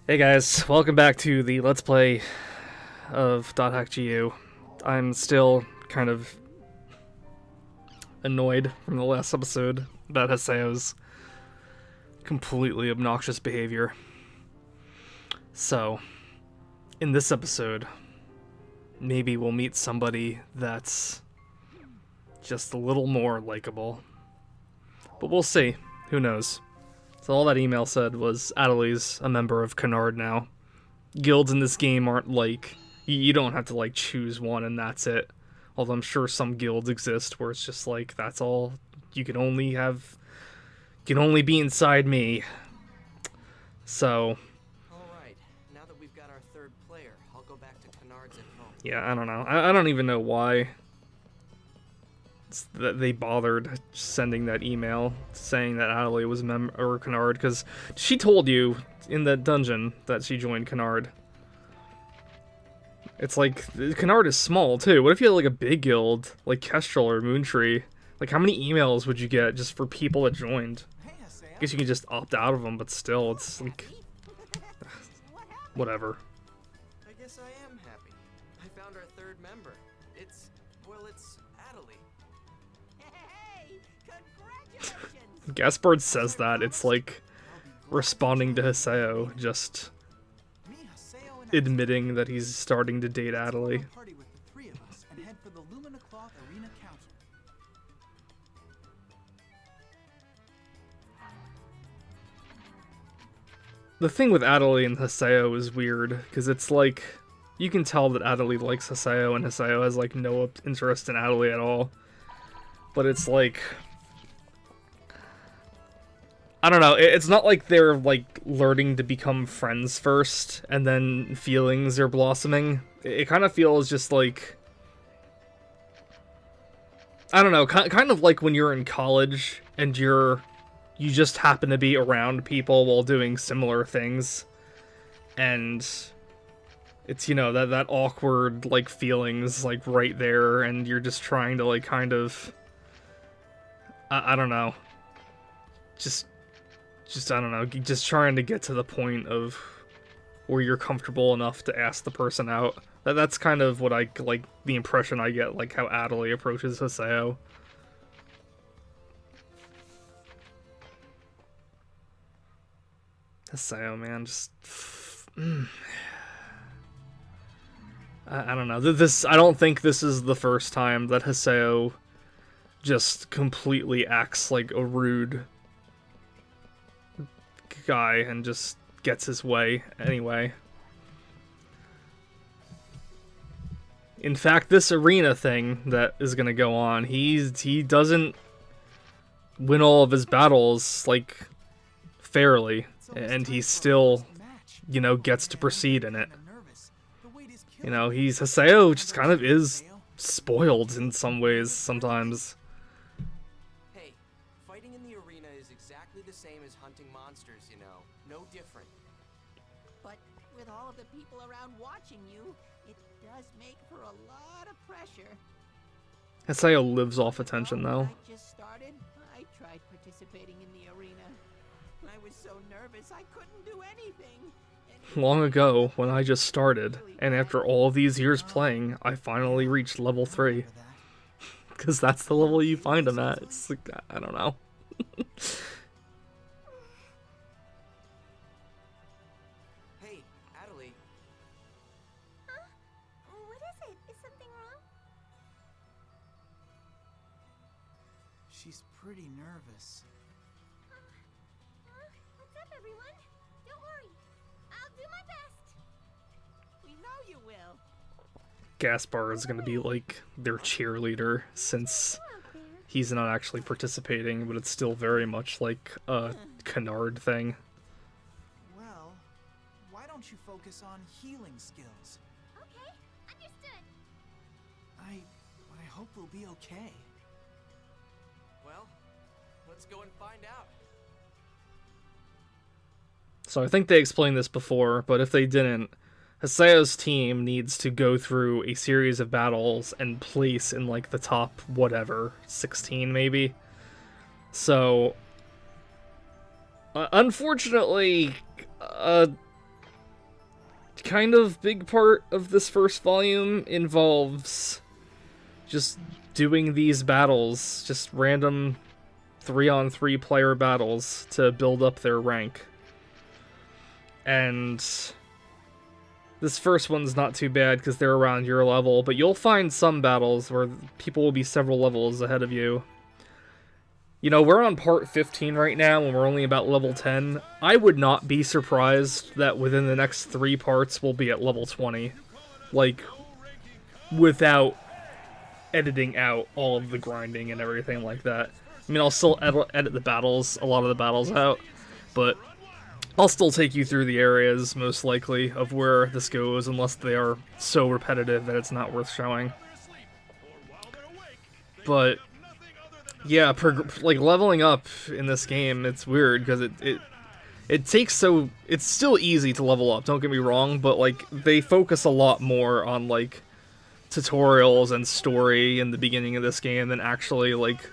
Hey guys, welcome back to the Let's Play of .Hack.G.U. I'm still kind of annoyed from the last episode about Haseo's completely obnoxious behavior. So, in this episode, maybe we'll meet somebody that's just a little more likable. But we'll see. Who knows? So all that email said was Adelai's a member of Canard now. Guilds in this game aren't like, you don't have to like choose one and that's it. Although I'm sure some guilds exist where it's just like, that's all, you can only be inside me. So. Alright, now that we've got our third player, I'll go back to Canard's at home. Yeah, I don't know. I don't even know why that they bothered sending that email saying that Adelaide was or Canard, because she told you in the dungeon that she joined Canard. It's like, Canard is small too. What if you had like a big guild, like Kestrel or Moontree? Like, how many emails would you get just for people that joined? I guess you can just opt out of them, but still, it's like, whatever. I guess I am happy. I found our third member. It's Adelaide. Hey, congratulations! Gaspard says that, it's like responding to Haseo, just admitting that he's starting to date Adelaide. The thing with Adelaide and Haseo is weird, because it's like, you can tell that Adelaide likes Haseo, and Haseo has like no interest in Adelaide at all. But it's like, I don't know, it's not like they're like learning to become friends first, and then feelings are blossoming. It kind of feels just like, I don't know, kind of like when you're in college, and you just happen to be around people while doing similar things, and it's, you know, that awkward like feelings like right there, and you're just trying to like kind of, I don't know, just I don't know, just trying to get to the point of where you're comfortable enough to ask the person out. That's kind of what I like, the impression I get, like how Adelaide approaches Haseo. Haseo, man, just I don't know. I don't think this is the first time that Haseo just completely acts like a rude guy and just gets his way anyway. In fact, this arena thing that is gonna go on, he doesn't win all of his battles like fairly, and he still, you know, gets to proceed in it. You know, Haseo just kind of is spoiled in some ways sometimes. Hey, fighting in the arena is exactly the same as hunting monsters, you know. No different. But with all of the people around watching you, it does make for a lot of pressure. Haseo lives off attention, though. When I just started, I tried participating in the arena. I was so nervous I couldn't do anything. Long ago, when I just started, and after all these years playing, I finally reached level 3. Because that's the level you find him at. It's like, I don't know. Hey, Adelaide. Huh? What is it? Is something wrong? She's pretty nervous. What's up, everyone? Don't worry. I'll do my best. We know you will. Gaspar is going to be like their cheerleader, since he's not actually participating, but it's still very much like a Canard thing. Well, why don't you focus on healing skills? Okay, understood. I hope we'll be okay. Well, let's go and find out. So I think they explained this before, but if they didn't, Haseo's team needs to go through a series of battles and place in like the top whatever, 16 maybe. So unfortunately, kind of big part of this first volume involves just doing these battles, just random 3-on-3 player battles to build up their rank. And this first one's not too bad because they're around your level, but you'll find some battles where people will be several levels ahead of you. You know, we're on part 15 right now, and we're only about level 10. I would not be surprised that within the next 3 parts we'll be at level 20. Like, without editing out all of the grinding and everything like that. I mean, I'll still edit the battles, a lot of the battles out, but I'll still take you through the areas, most likely, of where this goes, unless they are so repetitive that it's not worth showing. But yeah, like, leveling up in this game, it's weird, because it takes so... It's still easy to level up, don't get me wrong, but, like, they focus a lot more on, like, tutorials and story in the beginning of this game than actually, like,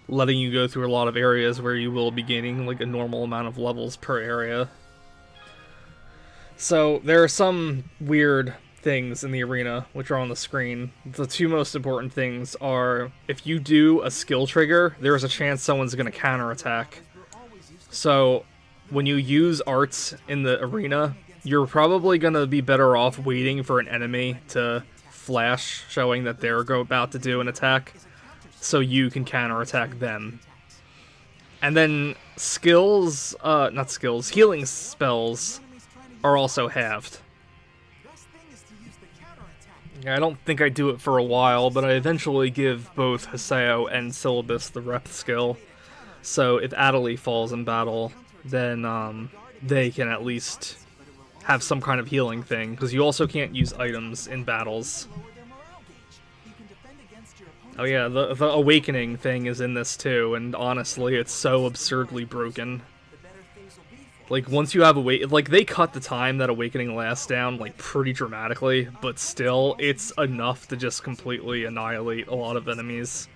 letting you go through a lot of areas where you will be gaining, like, a normal amount of levels per area. So, there are some weird things in the arena, which are on the screen. The 2 most important things are, if you do a skill trigger, there's a chance someone's going to counterattack. So, when you use arts in the arena, you're probably going to be better off waiting for an enemy to flash, showing that they're about to do an attack, so you can counterattack them. And then skills, not skills, healing spells are also halved. I don't think I do it for a while, but I eventually give both Haseo and Syllabus the rep skill. So if Adelie falls in battle, then they can at least have some kind of healing thing, because you also can't use items in battles. Oh yeah, the awakening thing is in this too, and honestly, it's so absurdly broken. Like, once you have like, they cut the time that awakening lasts down, like, pretty dramatically, but still, it's enough to just completely annihilate a lot of enemies.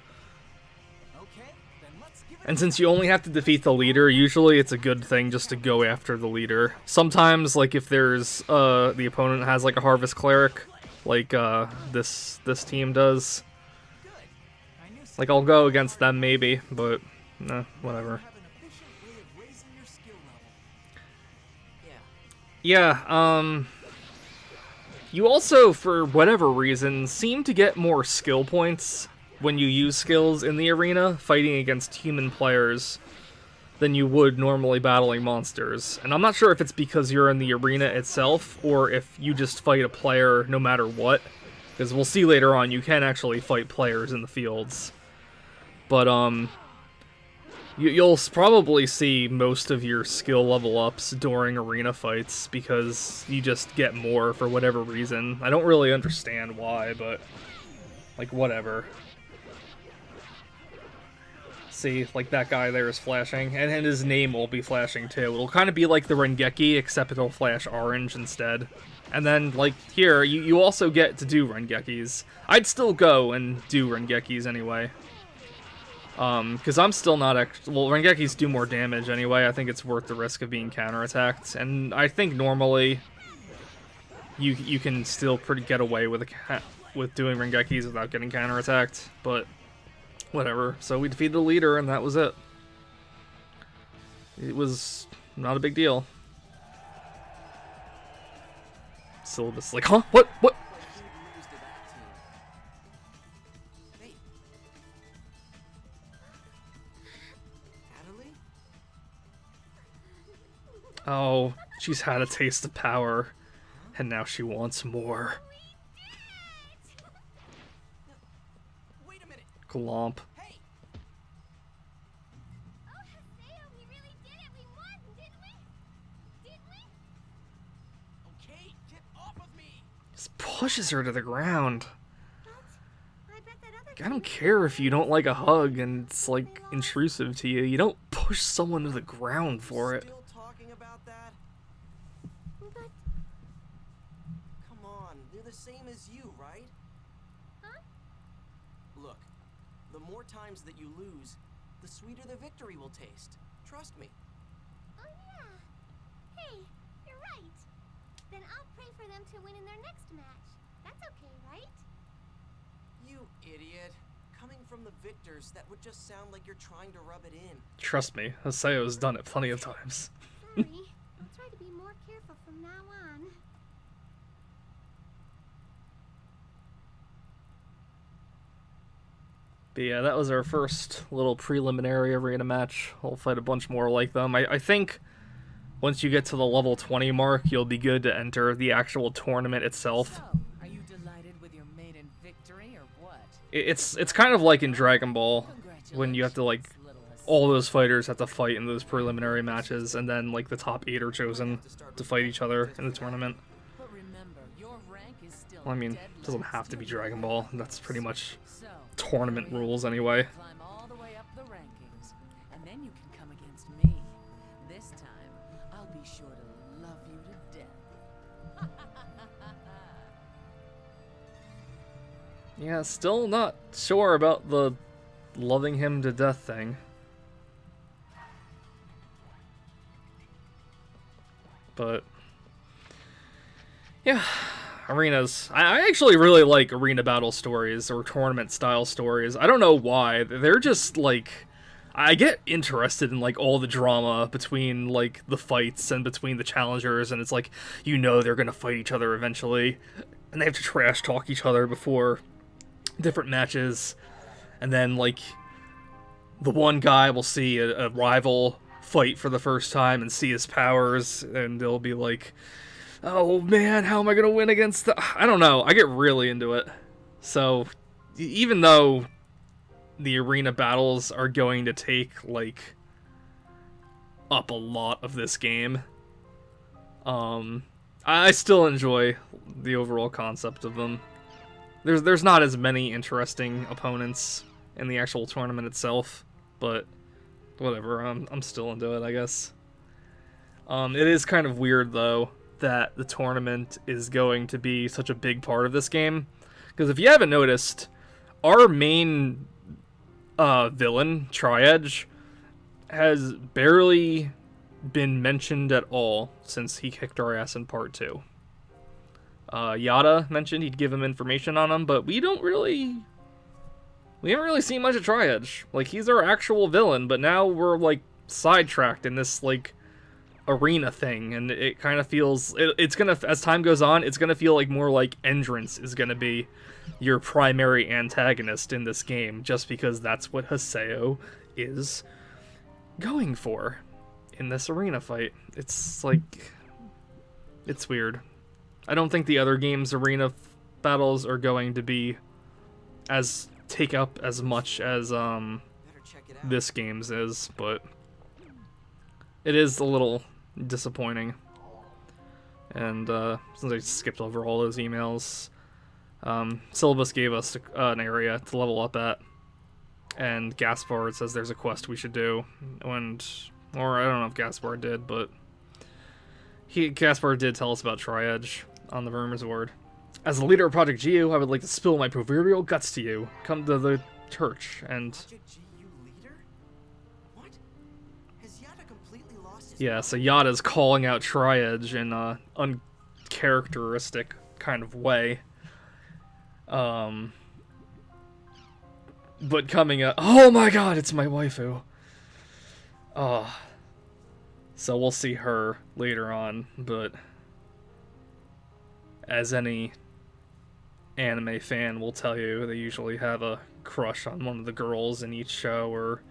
And since you only have to defeat the leader, usually it's a good thing just to go after the leader. Sometimes, like, if there's, the opponent has, like, a Harvest Cleric, like, this team does, like, I'll go against them maybe, but, whatever. Yeah, you also, for whatever reason, seem to get more skill points when you use skills in the arena, fighting against human players, than you would normally battling monsters. And I'm not sure if it's because you're in the arena itself, or if you just fight a player no matter what, because we'll see later on, you can actually fight players in the fields. But, you'll probably see most of your skill level ups during arena fights, because you just get more for whatever reason. I don't really understand why, but, like, whatever. See, like, that guy there is flashing, and his name will be flashing too. It'll kind of be like the Rengeki, except it'll flash orange instead. And then, like, here, you also get to do Rengekis. I'd still go and do Rengekis anyway. Because I'm still not well, Rengekis do more damage anyway. I think it's worth the risk of being counterattacked, and I think normally you can still get away with doing Rengekis without getting counterattacked, but whatever. So we defeated the leader, and that was it. It was not a big deal. Syllabus, like, huh? What? Oh, she's had a taste of power, and now she wants more. Wait a minute. Glomp. Hey. Oh, Haseo, we really did it. We won, didn't we? Didn't we? Okay, get off of me. Just pushes her to the ground. But I bet that other I don't care if you don't like a hug and it's, like, intrusive to you. You don't push someone to the ground for it. Still talking about that? But, Come on, they're the same as you, right? huh? Look, the more times that you lose, the sweeter the victory will taste. Trust me. Oh, yeah. Hey, you're right. Then I'll pray for them to win in their next match. That's okay, right? You idiot. Coming from the victors, that would just sound like you're trying to rub it in. Trust me, Haseo's done it plenty of times. Sorry. I'll try to be more careful from now on. But yeah, that was our first little preliminary arena match. We'll fight a bunch more like them. I think once you get to the level 20 mark, you'll be good to enter the actual tournament itself. So, are you delighted with your maiden victory or what? It's kind of like in Dragon Ball, when you have to, like, all those fighters have to fight in those preliminary matches, and then, like, the top 8 are chosen to fight each other in the tournament. But remember, your rank is still Well, I mean, dead it doesn't last have to be your Dragon Ball. That's pretty much So, tournament hurry up, rules anyway. climb all the way up the rankings, and then you can come against me. This time, I'll be sure to love you to death. Yeah, still not sure about the loving him to death thing. But yeah, arenas. I actually really like arena battle stories or tournament style stories. I don't know why. They're just like, I get interested in like all the drama between like the fights and between the challengers, and it's like, you know, they're gonna fight each other eventually, and they have to trash talk each other before different matches, and then like the one guy will see a rival fight for the first time and see his powers, and they'll be like, oh man, how am I gonna win against the... I don't know, I get really into it. So even though the arena battles are going to take like up a lot of this game, I still enjoy the overall concept of them. There's not as many interesting opponents in the actual tournament itself, but whatever, I'm still into it, I guess. It is kind of weird, though, that the tournament is going to be such a big part of this game, because if you haven't noticed, our main villain, Tri-Edge, has barely been mentioned at all since he kicked our ass in part 2. Yada mentioned he'd give him information on him, but we haven't really seen much of Tri-Edge. Like, he's our actual villain, but now we're, like, sidetracked in this, like, arena thing, and it kind of feels... It's gonna... As time goes on, it's gonna feel like more like Entrance is gonna be your primary antagonist in this game, just because that's what Haseo is going for in this arena fight. It's, like... It's weird. I don't think the other games' arena battles are going to be as... take up as much as this game's is, but it is a little disappointing. And since I skipped over all those emails, Syllabus gave us an area to level up at, and Gaspard says there's a quest we should do, or I don't know if Gaspard did, but Gaspard did tell us about Tri-Edge on the rumors board. As the leader of Project G.U, I would like to spill my proverbial guts to you. Come to the church and... Project G.U leader? What? Has Yada completely lost his Yeah, so Yada's calling out Tri-Edge in a uncharacteristic kind of way. But coming up... Oh my god, it's my waifu! So we'll see her later on, but... As any anime fan will tell you, they usually have a crush on one of the girls in each show, or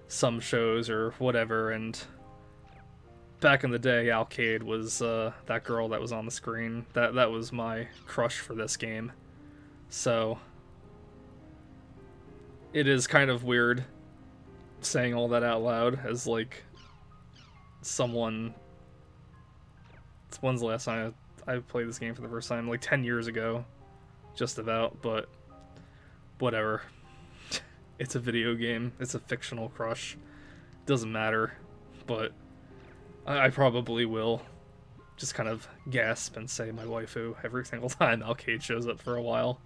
some shows, or whatever, and back in the day, Alkaid was that girl that was on the screen. That was my crush for this game. So it is kind of weird saying all that out loud, as like someone... When's the last time I played this game for the first time? Like 10 years ago, just about, but whatever. It's a video game. It's a fictional crush. Doesn't matter, but I probably will just kind of gasp and say my waifu every single time Alkaid shows up for a while.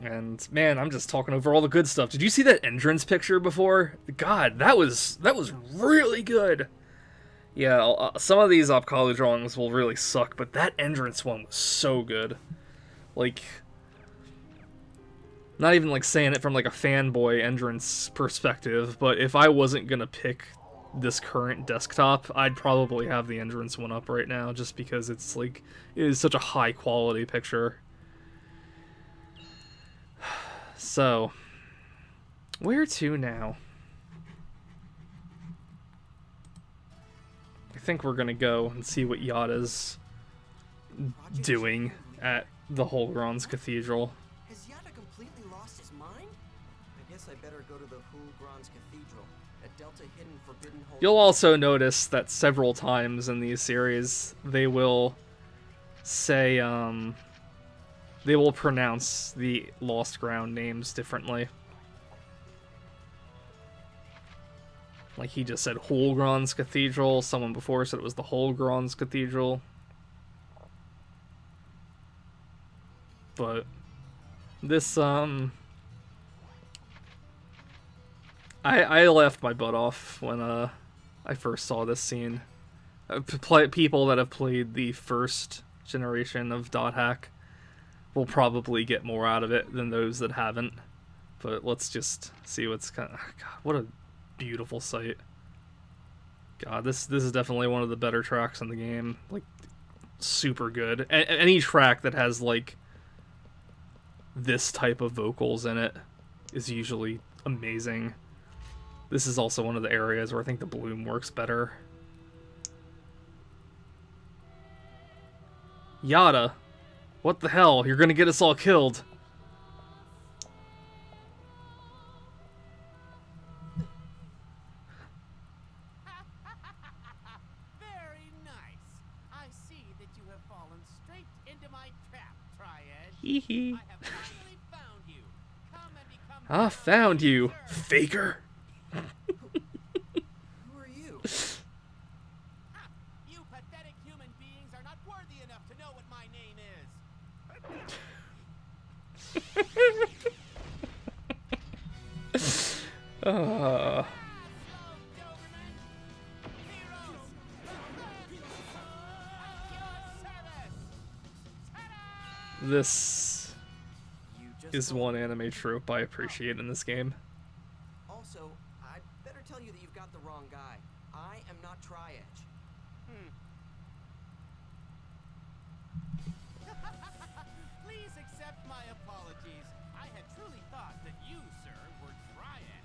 And man, I'm just talking over all the good stuff. Did you see that entrance picture before? God, that was really good. Yeah, some of these Alkaid drawings will really suck, but that entrance one was so good. Like, not even like saying it from like a fanboy entrance perspective, but if I wasn't gonna pick this current desktop, I'd probably have the entrance one up right now, just because it's like, it is such a high quality picture. So, where to now? I think we're gonna go and see what Yada's doing at the Holgron's Cathedral. Has Yada completely lost his mind? I guess I better go to the Hulgron's Cathedral, a Delta hidden forbidden hole. You'll also notice that several times in these series, they will say, they will pronounce the Lost Ground names differently. Like, he just said Holgron's Cathedral, someone before said it was the Holgron's Cathedral. But this, I laughed my butt off when, I first saw this scene. People that have played the first generation of Dot Hack will probably get more out of it than those that haven't. But let's just see what's kind of... God, what a beautiful sight. God, this is definitely one of the better tracks in the game. Like, super good. Any track that has, like, this type of vocals in it is usually amazing. This is also one of the areas where I think the bloom works better. Yada. What the hell? You're gonna get us all killed. Very nice. I see that you have fallen straight into my trap, Triad. Hee hee. I have finally found you. Come and become I found you, faker. Who are you? Ha! You pathetic human beings are not worthy enough to know what my name is. Uh, this You just is told one me. anime trope I appreciate in this game. Also, I better tell you that you've got the wrong guy. I am not Tri-Edge. Please accept my apologies. I had truly thought that you, sir, were Triad.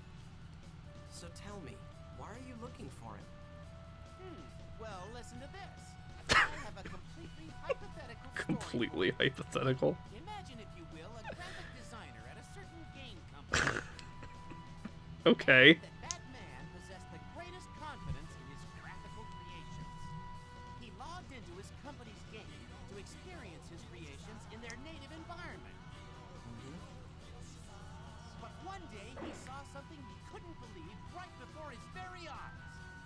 So tell me, why are you looking for him? Well, listen to this. I have a completely hypothetical story. Completely hypothetical. Imagine, if you will, a graphic designer at a certain game company. Okay. That man possessed the greatest confidence in his graphical creations. He logged into his company's game to experience his creations in their native environment. But one day he saw something he couldn't believe right before his very eyes.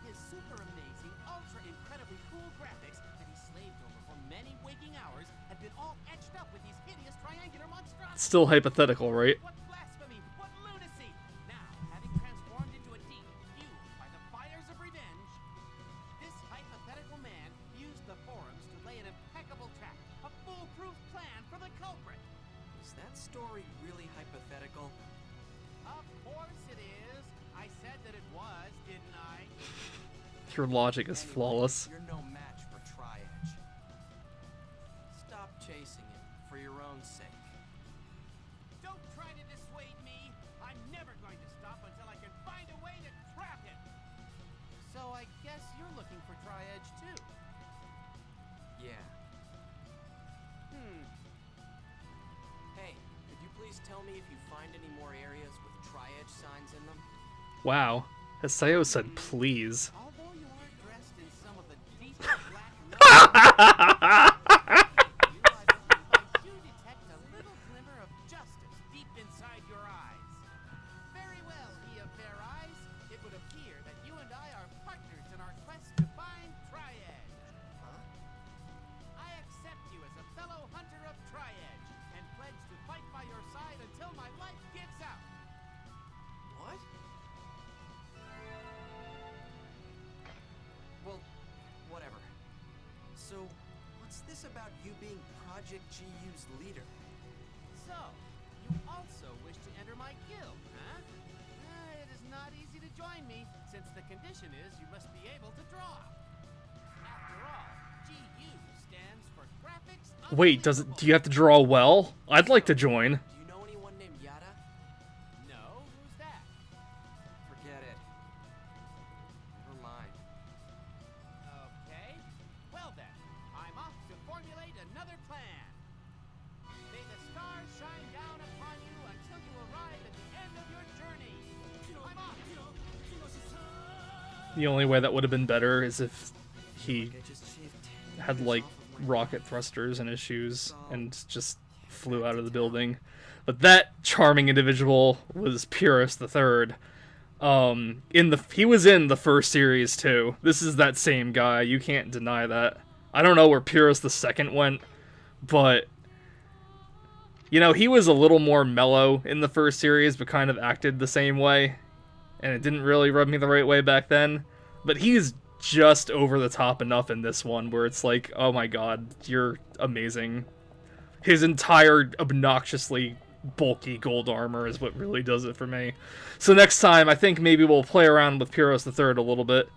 His super amazing, ultra incredibly cool graphics that he slaved over for many waking hours had been all etched up with these hideous triangular monstrosities. Still hypothetical, right? What blasphemy! What lunacy! Now, having transformed into a demon fueled by the fires of revenge, this hypothetical man used the forums to lay an impeccable trap, a foolproof plan for the culprit. Is that story really hypothetical? Of course it is. I said that it was, didn't I? Your logic is Anyway, flawless. You're no match for Tri-Edge. Stop chasing him for your own sake. Don't try to dissuade me. I'm never going to stop until I can find a way to trap him. So I guess you're looking for Tri-Edge too. Yeah. Hey, could you please tell me if you find any more areas with Tri-Edge signs in them? Wow. Haseo said please. Although you aren't dressed in some of the deepest black metal, I do detect a little glimmer of justice deep inside your eyes. Very well, he of fair eyes. It would appear that you and I are partners in our quest to find Tri-Edge. Huh? I accept you as a fellow hunter of Tri-Edge and pledge to fight by your side until my life gives out. What? Well, what's this about you being Project G.U's leader? So, you also wish to enter my guild, huh? It is not easy to join me, since the condition is you must be able to draw. After all, G.U stands for graphics. Wait, do you have to draw well? I'd like to join. Do you know anyone named Yada? No, who's that? Forget it. Never mind. Okay. Well then, I'm off to formulate another plan. May the stars shine down upon you until you arrive at the end of your journey. I'm off. The only way that would have been better is if he I just shaved had, like, rocket thrusters in his shoes and just flew out of the building. But that charming individual was Pyrrhus the Third. He was in the first series too. This is that same guy. You can't deny that. I don't know where Pyrrhus the Second went, but you know, he was a little more mellow in the first series, but kind of acted the same way, and it didn't really rub me the right way back then. But he's just over the top enough in this one where it's like, oh my god, you're amazing. His entire obnoxiously bulky gold armor is what really does it for me. So next time, I think maybe we'll play around with Pyrrhus the Third a little bit.